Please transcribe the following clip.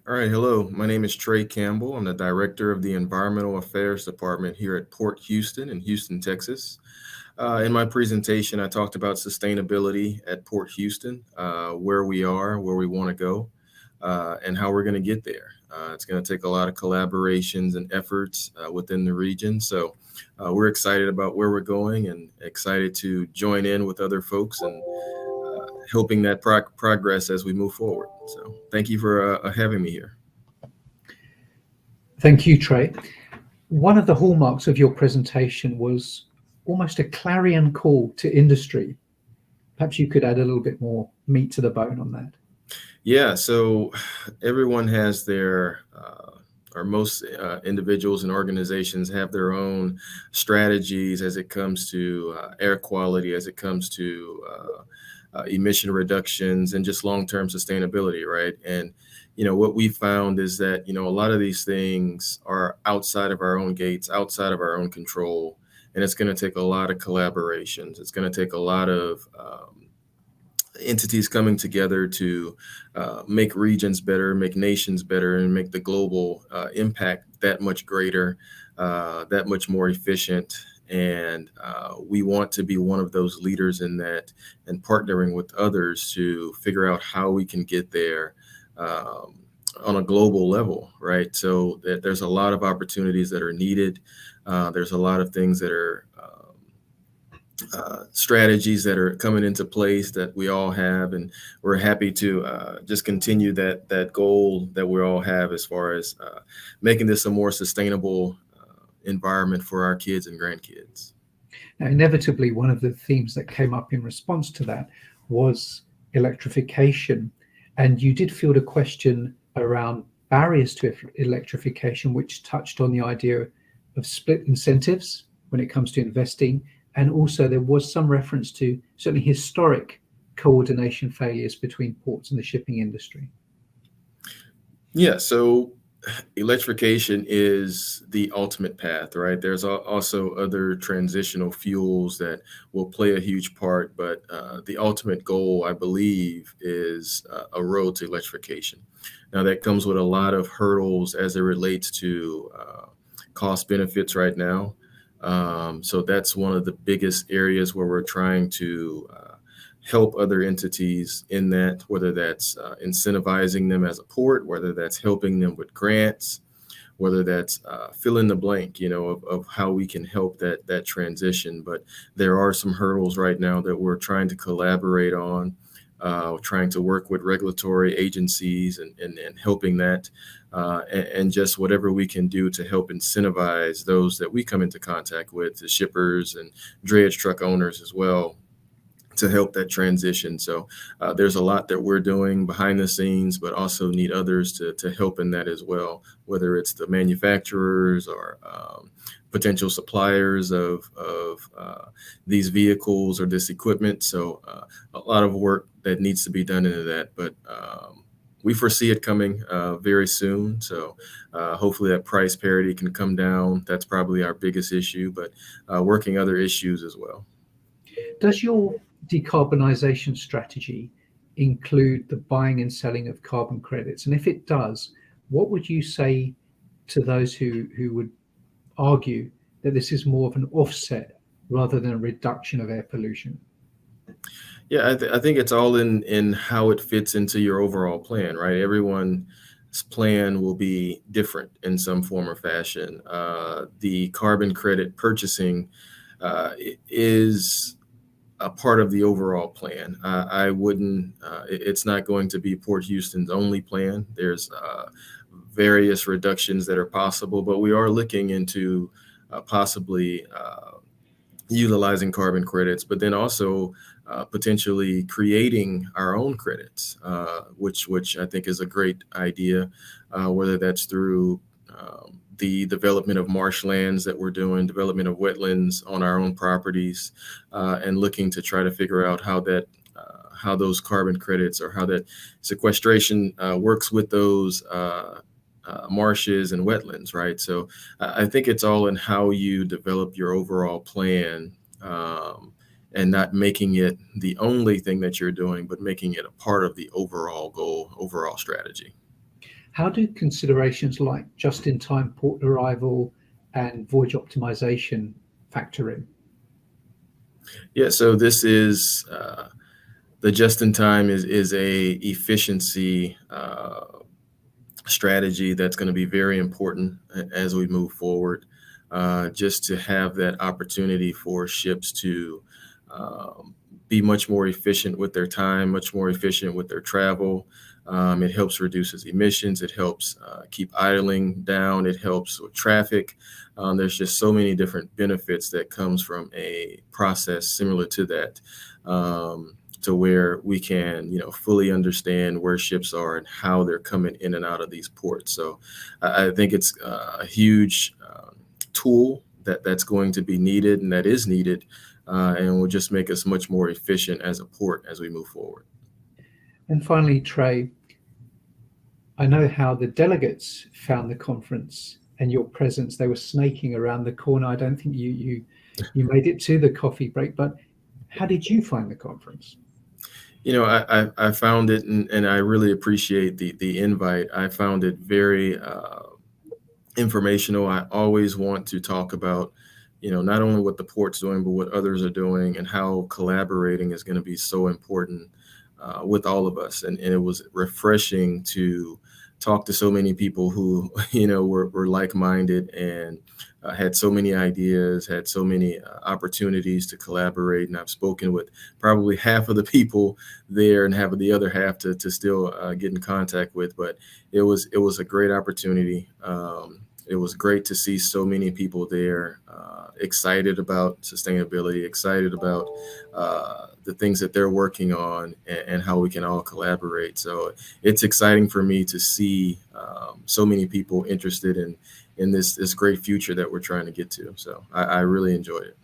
All right, hello. My name is Trae Camble. I'm the director of the Environmental Affairs Department here at Port Houston in Houston, Texas. In my presentation, I talked about sustainability at Port Houston, where we are, where we want to go, and how we're going to get there. It's going to take a lot of collaborations and efforts within the region. So we're excited about where we're going and excited to join in with other folks and helping that progress as we move forward. So thank you for having me here. Thank you, Trey. One of the hallmarks of your presentation was almost a clarion call to industry. Perhaps you could add a little bit more meat to the bone on that. Yeah, so everyone has or most individuals and organizations have their own strategies as it comes to air quality, as it comes to emission reductions and just long-term sustainability, right? And what we found is that a lot of these things are outside of our own gates, outside of our own control, and it's going to take a lot of collaborations. It's going to take a lot of entities coming together to make regions better, make nations better, and make the global impact that much greater, that much more efficient. And we want to be one of those leaders in that and partnering with others to figure out how we can get there on a global level, right? So there's a lot of opportunities that are needed. There's a lot of things that are strategies that are coming into place that we all have, and we're happy to just continue that goal that we all have as far as making this a more sustainable environment for our kids and grandkids. Now, inevitably, one of the themes that came up in response to that was electrification. And you did field a question around barriers to electrification, which touched on the idea of split incentives when it comes to investing. And also there was some reference to certainly historic coordination failures between ports and the shipping industry. Yeah, so electrification is the ultimate path, right? There's also other transitional fuels that will play a huge part, but the ultimate goal, I believe, is a road to electrification. Now, that comes with a lot of hurdles as it relates to cost benefits right now. So that's one of the biggest areas where we're trying to help other entities in that, whether that's incentivizing them as a port, whether that's helping them with grants, whether that's fill in the blank, of how we can help that transition. But there are some hurdles right now that we're trying to collaborate on, trying to work with regulatory agencies and helping that, and just whatever we can do to help incentivize those that we come into contact with, the shippers and drayage truck owners as well, to help that transition. So there's a lot that we're doing behind the scenes, but also need others to help in that as well, whether it's the manufacturers or potential suppliers of these vehicles or this equipment. So a lot of work that needs to be done into that, but we foresee it coming very soon. So hopefully that price parity can come down. That's probably our biggest issue, but working other issues as well. Does your decarbonisation strategy include the buying and selling of carbon credits? And if it does, what would you say to those who would argue that this is more of an offset rather than a reduction of air pollution? Yeah, I think it's all in how it fits into your overall plan, right? Everyone's plan will be different in some form or fashion. The carbon credit purchasing is a part of the overall plan. I wouldn't, it's not going to be Port Houston's only plan. There's various reductions that are possible, but we are looking into possibly utilizing carbon credits, but then also potentially creating our own credits, which I think is a great idea, whether that's through the development of marshlands that we're doing, development of wetlands on our own properties, and looking to try to figure out how those carbon credits or how that sequestration works with those marshes and wetlands, right? So I think it's all in how you develop your overall plan, and not making it the only thing that you're doing, but making it a part of the overall goal, overall strategy. How do considerations like just-in-time port arrival and voyage optimization factor in? Yeah, so this is the just-in-time is a efficiency strategy that's going to be very important as we move forward. Just to have that opportunity for ships to be much more efficient with their time, much more efficient with their travel. It helps reduces emissions. It helps keep idling down. It helps with traffic. There's just so many different benefits that comes from a process similar to that. To where we can, fully understand where ships are and how they're coming in and out of these ports. So I think it's a huge tool that's going to be needed and that is needed, and will just make us much more efficient as a port as we move forward. And finally, Trae, I know how the delegates found the conference and your presence. They were snaking around the corner. I don't think you made it to the coffee break, but how did you find the conference? I found it, and I really appreciate the invite. I found it very informational. I always want to talk about, not only what the port's doing, but what others are doing and how collaborating is going to be so important with all of us. And it was refreshing to talk to so many people who, were like-minded and had so many ideas, had so many opportunities to collaborate. And I've spoken with probably half of the people there and have the other half to still get in contact with. But it was a great opportunity. It was great to see so many people there, excited about sustainability, excited about the things that they're working on and how we can all collaborate. So it's exciting for me to see so many people interested in this great future that we're trying to get to. So I really enjoyed it.